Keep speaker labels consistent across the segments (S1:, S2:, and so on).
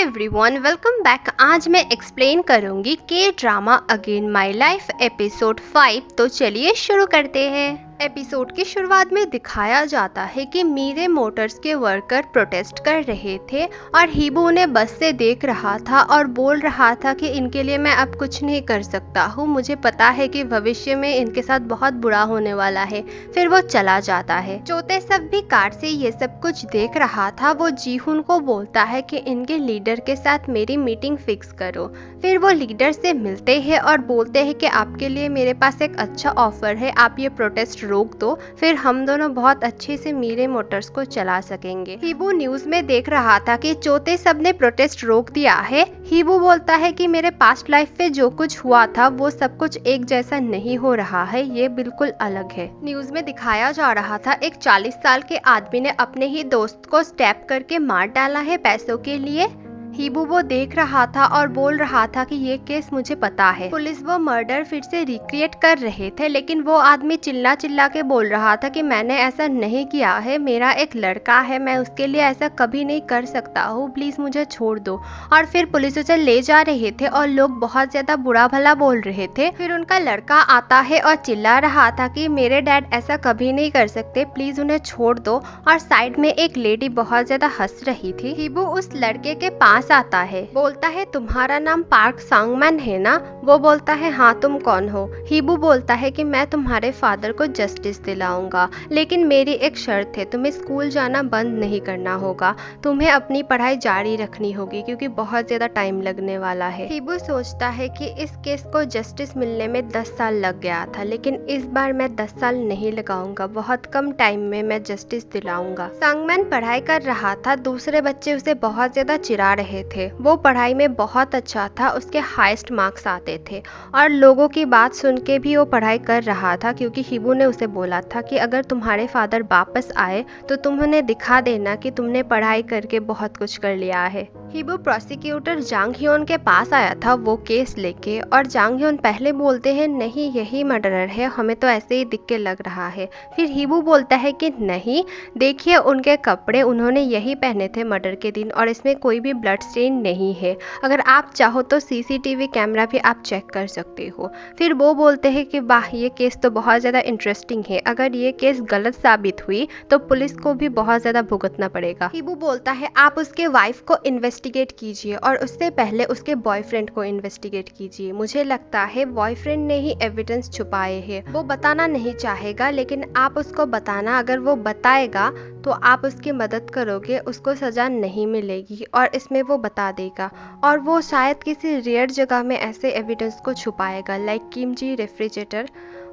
S1: Everyone, welcome back. आज मैं explain करूंगी के drama again my life episode 5। तो चलिए शुरू करते हैं। एपिसोड की शुरुआत में दिखाया जाता है कि मीरे मोटर्स के वर्कर प्रोटेस्ट कर रहे थे और हीबू उन्हें बस से देख रहा था और बोल रहा था कि इनके लिए मैं अब कुछ नहीं कर सकता हूँ, मुझे पता है कि भविष्य में इनके साथ बहुत बुरा होने वाला है। फिर वो चला जाता है। चौथे सब भी कार से ये सब कुछ देख रहा था। वो जीहुन को बोलता है कि इनके लीडर के साथ मेरी मीटिंग फिक्स करो। फिर वो लीडर से मिलते हैं और बोलते हैं कि आपके लिए मेरे पास एक अच्छा ऑफर है, आप ये प्रोटेस्ट रोक दो, फिर हम दोनों बहुत अच्छे से मीरे मोटर्स को चला सकेंगे। हीबू न्यूज में देख रहा था कि चौथे सब ने प्रोटेस्ट रोक दिया है। हीबू बोलता है कि मेरे पास्ट लाइफ में जो कुछ हुआ था वो सब कुछ एक जैसा नहीं हो रहा है, ये बिल्कुल अलग है। न्यूज में दिखाया जा रहा था एक 40 साल के आदमी ने अपने ही दोस्त को स्टैप करके मार डाला है पैसों के लिए। हीबू वो देख रहा था और बोल रहा था कि ये केस मुझे पता है। पुलिस वो मर्डर फिर से रिक्रिएट कर रहे थे, लेकिन वो आदमी चिल्ला चिल्ला के बोल रहा था कि मैंने ऐसा नहीं किया है, मेरा एक लड़का है, मैं उसके लिए ऐसा कभी नहीं कर सकता हूँ, प्लीज मुझे छोड़ दो। और फिर पुलिस उसे ले जा रहे थे और लोग बहुत ज्यादा बुरा भला बोल रहे थे। फिर उनका लड़का आता है और चिल्ला रहा था कि मेरे डैड ऐसा कभी नहीं कर सकते, प्लीज उन्हें छोड़ दो। और साइड में एक लेडी बहुत ज्यादा हंस रही थी। हीबू उस लड़के के पास आता है, बोलता है तुम्हारा नाम पार्क सांगमैन है ना? वो बोलता है हाँ, तुम कौन हो? हीबू बोलता है कि मैं तुम्हारे फादर को जस्टिस दिलाऊंगा, लेकिन मेरी एक शर्त है, तुम्हें स्कूल जाना बंद नहीं करना होगा, तुम्हें अपनी पढ़ाई जारी रखनी होगी क्योंकि बहुत ज्यादा टाइम लगने वाला है। हीबू सोचता है कि इस केस को जस्टिस मिलने में 10 साल लग गया था, लेकिन इस बार मैं 10 साल नहीं लगाऊंगा, बहुत कम टाइम में मैं जस्टिस दिलाऊंगा। सांगमैन पढ़ाई कर रहा था, दूसरे बच्चे उसे बहुत ज्यादा चिढ़ा रहे थे। वो पढ़ाई में बहुत अच्छा था, उसके हाईएस्ट मार्क्स आते थे और लोगों की बात सुन के भी वो पढ़ाई कर रहा था क्योंकि हीबू ने उसे बोला था कि अगर तुम्हारे फादर वापस आए तो तुम उन्हें दिखा देना कि तुमने पढ़ाई करके बहुत कुछ कर लिया है। हीबू प्रोसिक्यूटर जांग ह्योन के पास आया था वो केस लेके, और जांग ह्योन पहले बोलते हैं नहीं यही मर्डरर है, हमें तो ऐसे ही दिख के लग रहा है। फिर हीबू बोलता है कि नहीं, देखिए उनके कपड़े उन्होंने यही पहने थे मर्डर के दिन और इसमें कोई भी ब्लड स्टेन नहीं है, अगर आप चाहो तो सीसीटीवी कैमरा भी आप चेक कर सकते हो। फिर वो बोलते हैं कि वाह ये केस तो बहुत ज़्यादा इंटरेस्टिंग है, अगर ये केस गलत साबित हुई तो पुलिस को भी बहुत ज़्यादा भुगतना पड़ेगा। हीबू बोलता है आप उसके वाइफ को इन्वेस्टिगेट कीजिए और उससे पहले उसके बॉयफ्रेंड को इन्वेस्टिगेट कीजिए, मुझे लगता है बॉयफ्रेंड ने ही एविडेंस छुपाए हैं, वो बताना नहीं चाहेगा, लेकिन आप उसको बताना, अगर वो बताएगा तो आप उसकी मदद करोगे, उसको सजा नहीं मिलेगी और इसमें वो बता देगा और वो शायद किसी रेयर जगह में ऐसे एविडेंस को छुपाएगा लाइक किमजी रेफ्रिजरेटर।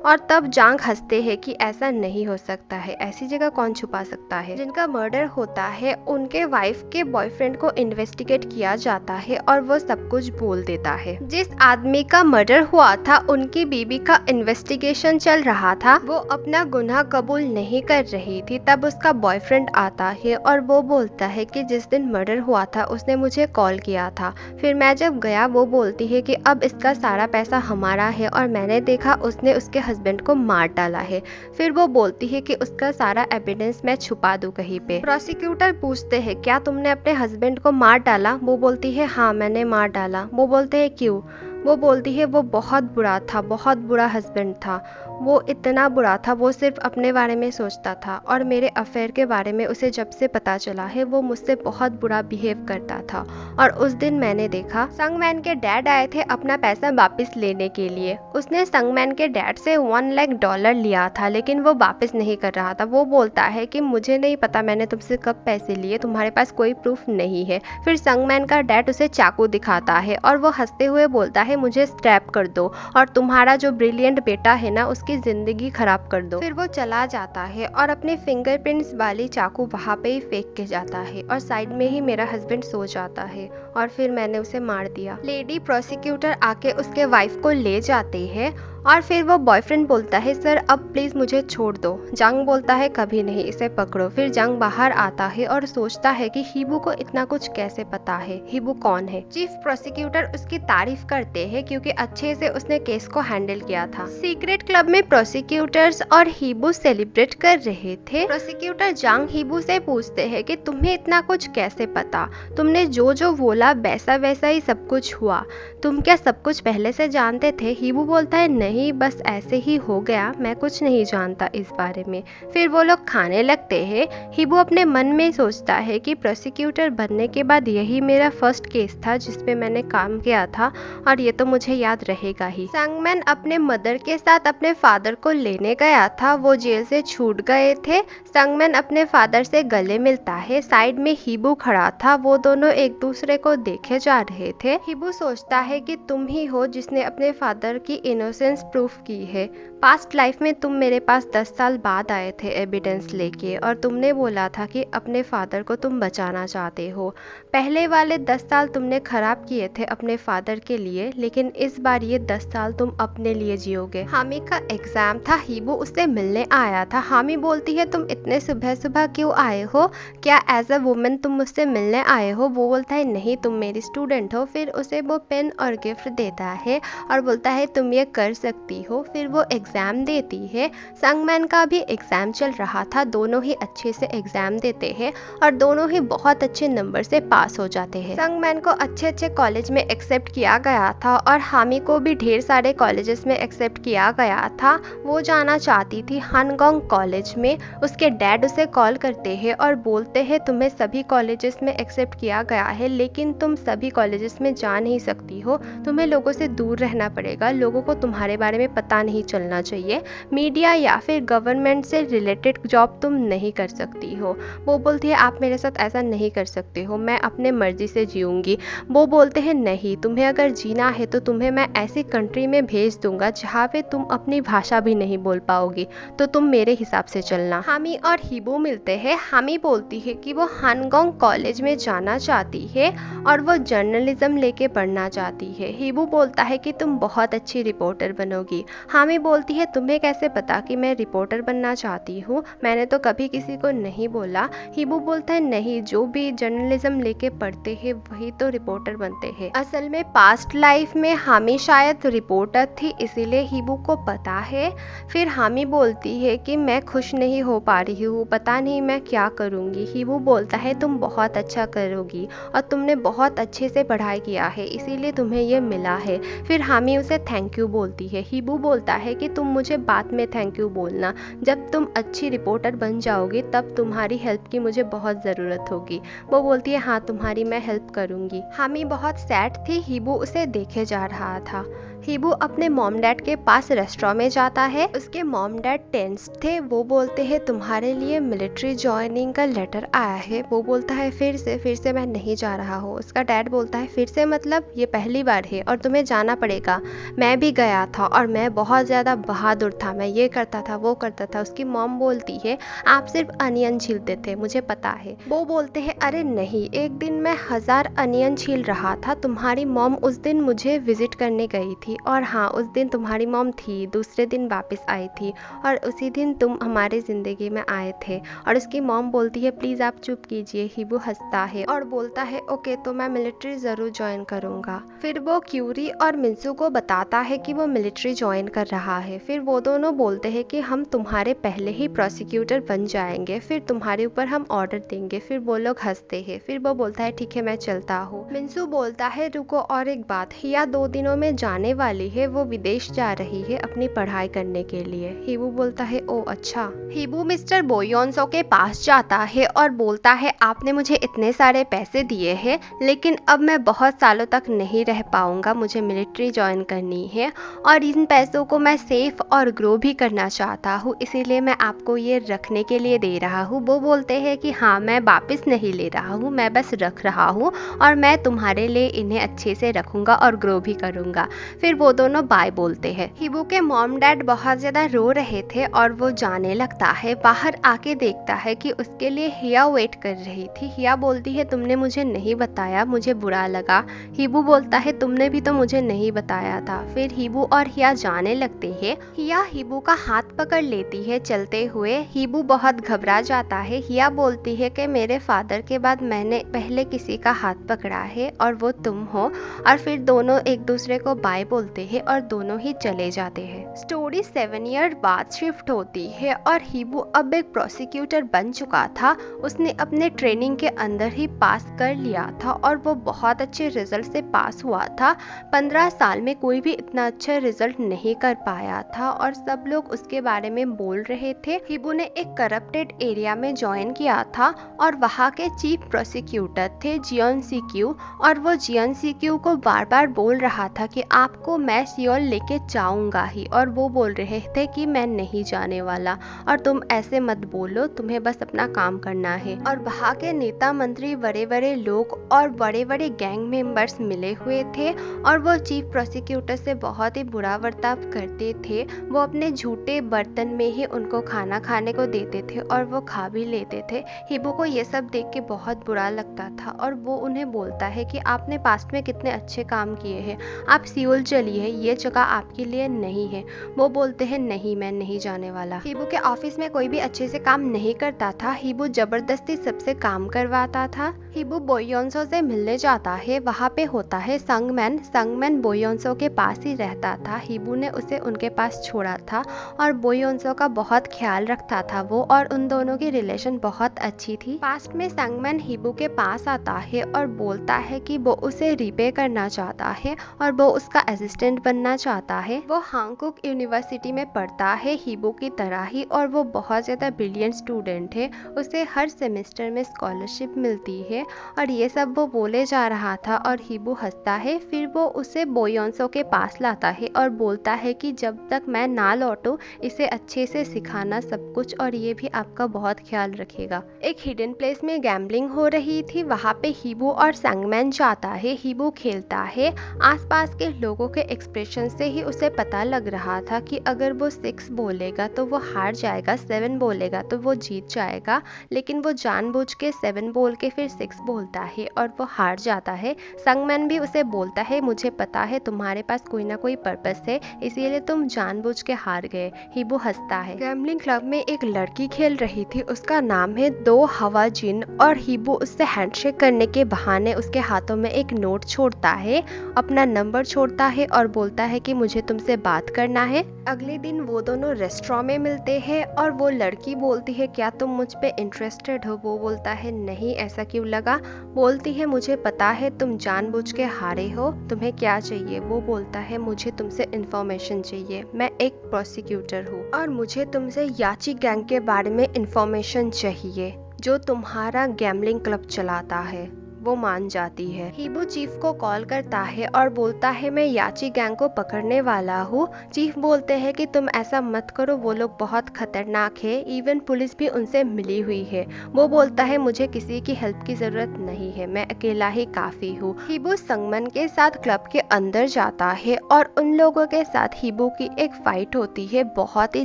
S1: और तब जांग हंसते हैं कि ऐसा नहीं हो सकता है, ऐसी जगह कौन छुपा सकता है। जिनका मर्डर होता है उनके वाइफ के बॉयफ्रेंड को इन्वेस्टिगेट किया जाता है और वो सब कुछ बोल देता है। जिस आदमी का मर्डर हुआ था उनकी बीबी का इन्वेस्टिगेशन चल रहा था, वो अपना गुनाह कबूल नहीं कर रही थी। तब उसका बॉयफ्रेंड आता है और वो बोलता है कि जिस दिन मर्डर हुआ था उसने मुझे कॉल किया था, फिर मैं जब गया वो बोलती है कि अब इसका सारा पैसा हमारा है और मैंने देखा उसने उसके हस्बैंड को मार डाला है। फिर वो बोलती है कि उसका सारा एविडेंस मैं छुपा दूं कहीं पे। प्रोसिक्यूटर पूछते हैं क्या तुमने अपने हस्बैंड को मार डाला? वो बोलती है हाँ मैंने मार डाला। वो बोलते हैं क्यों? वो बोलती है वो बहुत बुरा था, बहुत बुरा हस्बैंड था, वो इतना बुरा था, वो सिर्फ अपने बारे में सोचता था और मेरे अफेयर के बारे में उसे जब से पता चला है वो मुझसे बहुत बुरा बिहेव करता था। और उस दिन मैंने देखा संगमैन के डैड आए थे अपना पैसा वापस लेने के लिए, उसने संगमैन के डैड से $1 लाख लिया था लेकिन वो वापस नहीं कर रहा था। वो बोलता है कि मुझे नहीं पता मैंने तुमसे कब पैसे लिए, तुम्हारे पास कोई प्रूफ नहीं है। फिर संगमैन का डैड उसे चाकू दिखाता है और वो हंसते हुए बोलता है मुझे स्ट्रैप कर दो और तुम्हारा जो ब्रिलियंट बेटा है ना उसकी जिंदगी खराब कर दो। फिर वो चला जाता है और अपने फिंगरप्रिंट्स वाली चाकू वहां पे ही फेंक के जाता है और साइड में ही मेरा हस्बैंड सो जाता है और फिर मैंने उसे मार दिया। लेडी प्रोसिक्यूटर आके उसके वाइफ को ले जाते हैं और फिर वो बॉयफ्रेंड बोलता है सर अब प्लीज मुझे छोड़ दो। जंग बोलता है कभी नहीं, इसे पकड़ो। फिर जंग बाहर आता है और सोचता है कि हिबू को इतना कुछ कैसे पता है, हिबू कौन है। चीफ प्रोसिक्यूटर उसकी तारीफ करते हैं क्योंकि अच्छे से उसने केस को हैंडल किया था। सीक्रेट क्लब में प्रोसिक्यूटर्स और हिबू सेलिब्रेट कर रहे थे। प्रोसिक्यूटर जंग हिबू से पूछते हैं कि तुम्हें इतना कुछ कैसे पता, तुमने जो जो बोला वैसा वैसा ही सब कुछ हुआ, तुम क्या सब कुछ पहले से जानते थे। हिबू बोलता है नहीं, बस ऐसे ही हो गया, मैं कुछ नहीं जानता इस बारे में। फिर वो लोग खाने लगते हैं। हिबू अपने मन में सोचता है कि प्रोसिक्यूटर बनने के बाद यही मेरा फर्स्ट केस था जिसपे मैंने काम किया था और ये तो मुझे याद रहेगा ही। संगमैन अपने मदर के साथ अपने फादर को लेने गया था, वो जेल से छूट गए थे। संगमैन अपने फादर से गले मिलता है। साइड में हिबू खड़ा था, वो दोनों एक दूसरे को देखे जा रहे थे। हिबू सोचता है कि तुम ही हो जिसने अपने फादर की इनोसेंस प्रूफ की है। पास्ट लाइफ में तुम मेरे पास 10 साल बाद आए थे एविडेंस लेके और तुमने बोला था कि अपने फादर को तुम बचाना चाहते हो। पहले वाले 10 साल तुमने खराब किए थे अपने फादर के लिए, लेकिन इस बार ये 10 साल तुम अपने लिए जियोगे। हामी का एग्जाम था, हिबू उससे मिलने आया था। हामी बोलती है तुम इतने सुबह सुबह क्यों आए हो, क्या एज अ वुमेन तुम मुझसे मिलने आए हो। वो बोलता है नहीं, तुम मेरी स्टूडेंट हो। फिर उसे वो पेन और गिफ्ट देता है और बोलता है तुम ये कर सकती हो। फिर वो एग्जाम देती है। संगमैन का भी एग्जाम चल रहा था, दोनों ही अच्छे से एग्जाम देते हैं और दोनों ही बहुत अच्छे नंबर से पास हो जाते हैं। संगमैन को अच्छे अच्छे कॉलेज में एक्सेप्ट किया गया था और हामी को भी ढेर सारे कॉलेजेस में एक्सेप्ट किया गया था। वो जाना चाहती थी हानगोंग कॉलेज में। उसके डैड उसे कॉल करते हैं और बोलते हैं तुम्हें सभी कॉलेजेस में एक्सेप्ट किया गया है, लेकिन तुम सभी कॉलेजेस में जा नहीं सकती हो, तुम्हें लोगों से दूर रहना पड़ेगा, लोगों को तुम्हारे बारे में पता नहीं चलना चाहिए, मीडिया या फिर गवर्नमेंट से रिलेटेड जॉब तुम नहीं कर सकती हो। वो बोलती है आप मेरे साथ ऐसा नहीं कर सकते हो, मैं अपने मर्जी से जीऊंगी। वो बोलते हैं नहीं, तुम्हें अगर जीना है तो तुम्हें मैं ऐसी कंट्री में भेज दूंगा जहाँ पे तुम अपनी भाषा भी नहीं बोल पाओगी, तो तुम मेरे हिसाब से चलना। हामी और हिबू मिलते हैं। हामी बोलती है कि वो हानगोंग कॉलेज में जाना चाहती है और वो जर्नलिज्म लेके पढ़ना चाहती है। हिबू बोलता है कि तुम बहुत अच्छी रिपोर्टर बनोगी। हामी बोलती है तुम्हें कैसे पता कि मैं रिपोर्टर बनना चाहती हूँ, मैंने तो कभी किसी को नहीं बोला। हिबू बोलता है नहीं, जो भी जर्नलिज्म लेके पढ़ते हैं वही तो रिपोर्टर बनते हैं। असल में पास्ट लाइफ में हामी शायद रिपोर्टर थी, इसीलिए हिबू को पता है। फिर हामी बोलती है कि मैं खुश नहीं हो पा रही हूँ, पता नहीं मैं क्या करूँगी। हिबू बोलता है तुम बहुत अच्छा करोगी और तुमने बहुत अच्छे से पढ़ाई किया है, इसीलिए तुम्हें ये मिला है। फिर हामी उसे थैंक यू बोलती है। हिबू बोलता है कि तुम मुझे बाद में थैंक यू बोलना, जब तुम अच्छी रिपोर्टर बन जाओगी तब तुम्हारी हेल्प की मुझे बहुत ज़रूरत होगी। वो बोलती है हाँ तुम्हारी मैं हेल्प करूँगी। हामी बहुत सैड थी, हिबू उसे देखे जा रहा था। हिबू अपने मॉम डैड के पास रेस्टोरेंट में जाता है। उसके मॉम डैड टेंस थे। वो बोलते हैं तुम्हारे लिए मिलिट्री ज्वाइनिंग का लेटर आया है। वो बोलता है फिर से मैं नहीं जा रहा हूँ। उसका डैड बोलता है फिर से मतलब, ये पहली बार है और तुम्हें जाना पड़ेगा, मैं भी गया था और मैं बहुत ज़्यादा बहादुर था, मैं ये करता था वो करता था। उसकी मॉम बोलती है आप सिर्फ अनियन छीलते थे, मुझे पता है। वो बोलते हैं अरे नहीं, एक दिन मैं 1000 अनियन छील रहा था, तुम्हारी मॉम उस दिन मुझे विजिट करने गई थी और हाँ उस दिन तुम्हारी मॉम थी, दूसरे दिन वापस आई थी और उसी दिन तुम हमारी ज़िंदगी में आए थे। और उसकी मॉम बोलती है प्लीज़ आप चुप कीजिए। हिबू हंसता है और बोलता है ओके तो मैं मिलिट्री ज़रूर ज्वाइन करूँगा। फिर वो क्यूरी और मिंसू को बताता है कि वो मिलिट्री ज्वाइन कर रहा है। फिर वो दोनों बोलते हैं कि हम तुम्हारे पहले ही प्रोसिक्यूटर बन जाएंगे, फिर तुम्हारे ऊपर हम ऑर्डर देंगे। फिर वो लोग हंसते हैं। फिर वो बोलता है ठीक है मैं चलता हूँ। मिंसू बोलता है रुको और एक बात, हिया 2 दिनों में जाने वाली है, वो विदेश जा रही है अपनी पढ़ाई करने के लिए। हिबू बोलता है ओ अच्छा। हिबू मिस्टर बोयोंसो के पास जाता है और बोलता है आपने मुझे इतने सारे पैसे दिए हैं, लेकिन अब मैं बहुत सालों तक नहीं रह पाऊंगा, मुझे मिलिट्री ज्वाइन करनी है और इन पैसों को मैं सेफ और ग्रो भी करना चाहता हूँ, इसीलिए मैं आपको ये रखने के लिए दे रहा हूँ। वो बोलते हैं कि हाँ मैं वापस नहीं ले रहा हूँ, मैं बस रख रहा हूँ और मैं तुम्हारे लिए इन्हें अच्छे से रखूंगा और ग्रो भी करूंगा। फिर वो दोनों बाय बोलते हैं। हिबू के मॉम डैड बहुत ज्यादा रो रहे थे और वो जाने लगता है। बाहर आके देखता है कि उसके लिए हिया वेट कर रही थी। हिया बोलती है तुमने मुझे नहीं बताया, मुझे बुरा लगा। हिबू बोलता है तुमने भी तो मुझे नहीं बताया था। फिर हिबू और हिया जाने लगते हैं। हिया हिबू का हाथ पकड़ लेती है चलते हुए। हिबू बहुत घबरा जाता है। हिया बोलती है कि मेरे फादर के बाद मैंने पहले किसी का हाथ पकड़ा है और वो तुम हो। और फिर दोनों एक दूसरे को बाय बोलते हैं और दोनों ही चले जाते हैं। स्टोरी 7 ईयर बाद शिफ्ट होती है और हिबू अब एक प्रोसिक्यूटर बन चुका था। उसने अपने ट्रेनिंग के अंदर ही पास कर लिया था और वो बहुत अच्छे रिजल्ट से पास हुआ था। 15 साल में कोई भी इतना अच्छा रिजल्ट नहीं कर पाया था और सब लोग उसके बारे में बोल रहे थे। हिबू ने एक करप्टेड एरिया में ज्वाइन किया था और वहाँ के चीफ प्रोसिक्यूटर थे जियोन सीक्यू। और वो जियोन सीक्यू को बार बार बोल रहा था कि आपको मैं सियोल लेके जाऊंगा ही, और वो बोल रहे थे कि मैं नहीं जाने वाला और तुम ऐसे मत बोलो, तुम्हें बस अपना काम करना है। और वहाँ के नेता मंत्री, बड़े बड़े लोग और बड़े बड़े गैंग मेंबर्स मिले हुए थे और वो चीफ प्रोसिक्यूटर से बहुत ही बुरा बर्ताव करते थे। वो अपने झूठे बर्तन में ही उनको खाना खाने को देते थे और वो खा भी लेते थे। हिबू को ये सब देख के बहुत बुरा लगता था और वो उन्हें बोलता है कि आपने पास्ट में कितने अच्छे काम किए हैं, आप सियोल चलिए, ये जगह आपके लिए नहीं है। वो बोलते हैं नहीं, मैं नहीं जाने वाला। हिबू के ऑफिस में कोई भी अच्छे से काम नहीं करता था। हिबू जबरदस्ती सबसे काम करवाता था। हिबू बोयोंसो से मिलने जाता है। वहाँ पे होता है संगमैन। संगमैन बोयोंसो के पास ही रहता था। हिबू ने उसे उनके पास छोड़ा था और बोयोंसो का बहुत ख्याल रखता था वो, और उन दोनों की रिलेशन बहुत अच्छी थी। पास्ट में संगमैन हिबू के पास आता है और बोलता है कि वो उसे रिपे करना चाहता है और वो उसका असिस्टेंट बनना चाहता है। वो हांगकुक यूनिवर्सिटी में पढ़ता है हिबू की तरह ही और वो बहुत ज़्यादा ब्रिलियंट स्टूडेंट है। उसे हर सेमेस्टर में स्कॉलरशिप मिलती है और ये सब वो बोले जा रहा था और हिबू हंसता है। फिर वो उसे बोयोंसो के पास लाता है और बोलता है कि जब तक मैं ना लौटूं इसे अच्छे से सिखाना सब कुछ, और ये भी आपका बहुत ख्याल रखेगा। एक हिडन प्लेस में गैम्बलिंग हो रही थी। वहाँ पे हिबू और संगमैन जाता है। हिबू खेलता है। आसपास के लोगों के एक्सप्रेशन से ही उसे पता लग रहा था कि अगर वो 6 बोलेगा तो वो हार जाएगा, 7 बोलेगा तो वो जीत जाएगा। लेकिन वो जानबूझ के 7 बोल के फिर 6 बोलता है और वो हार जाता है। संगमैन भी उसे बोलता है मुझे पता है तुम्हारे पास कोई ना कोई पर्पस है, इसीलिए तुम जानबूझ के हार गए। हिबू हंसता है। गैम्बलिंग क्लब में एक लड़की खेल रही थी, उसका नाम है दो हवा जिन, और हिबू उससे हैंडशेक करने के बहाने उसके हाथों में एक नोट छोड़ता है, अपना नंबर छोड़ता है और बोलता है कि मुझे तुमसे बात करना है। अगले दिन वो दोनों रेस्टोरेंट में मिलते हैं और वो लड़की बोलती है क्या तुम मुझ पे इंटरेस्टेड हो? वो बोलता है नहीं, ऐसा क्यों लगा? बोलती है मुझे पता है तुम जानबूझ के हारे हो, तुम्हें क्या चाहिए? वो बोलता है मुझे तुमसे इंफॉर्मेशन चाहिए, मैं एक प्रोसिक्यूटर हूँ और मुझे तुमसे याची गैंग के बारे में इंफॉर्मेशन चाहिए जो तुम्हारा गैम्बलिंग क्लब चलाता है। वो मान जाती है। हिबू चीफ को कॉल करता है और बोलता है मैं याची गैंग को पकड़ने वाला हूँ। चीफ बोलते हैं कि तुम ऐसा मत करो, वो लोग बहुत खतरनाक है, इवन पुलिस भी उनसे मिली हुई है। वो बोलता है मुझे किसी की हेल्प की जरूरत नहीं है, मैं अकेला ही काफी हूँ। हिबू संगमन के साथ क्लब के अंदर जाता है और उन लोगों के साथ हिबू की एक फाइट होती है, बहुत ही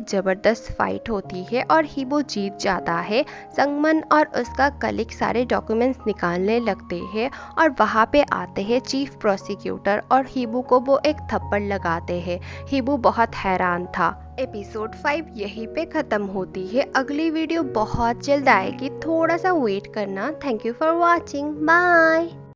S1: जबरदस्त फाइट होती है और हिबू जीत जाता है। संगमन और उसका कलीग सारे डॉक्यूमेंट्स निकालने लगते हैं और वहाँ पे आते हैं चीफ प्रोसिक्यूटर और हिबू को वो एक थप्पड़ लगाते हैं। हिबू बहुत हैरान था। एपिसोड 5 यहीं पे खत्म होती है। अगली वीडियो बहुत जल्द आएगी, थोड़ा सा वेट करना। Thank you for watching, bye.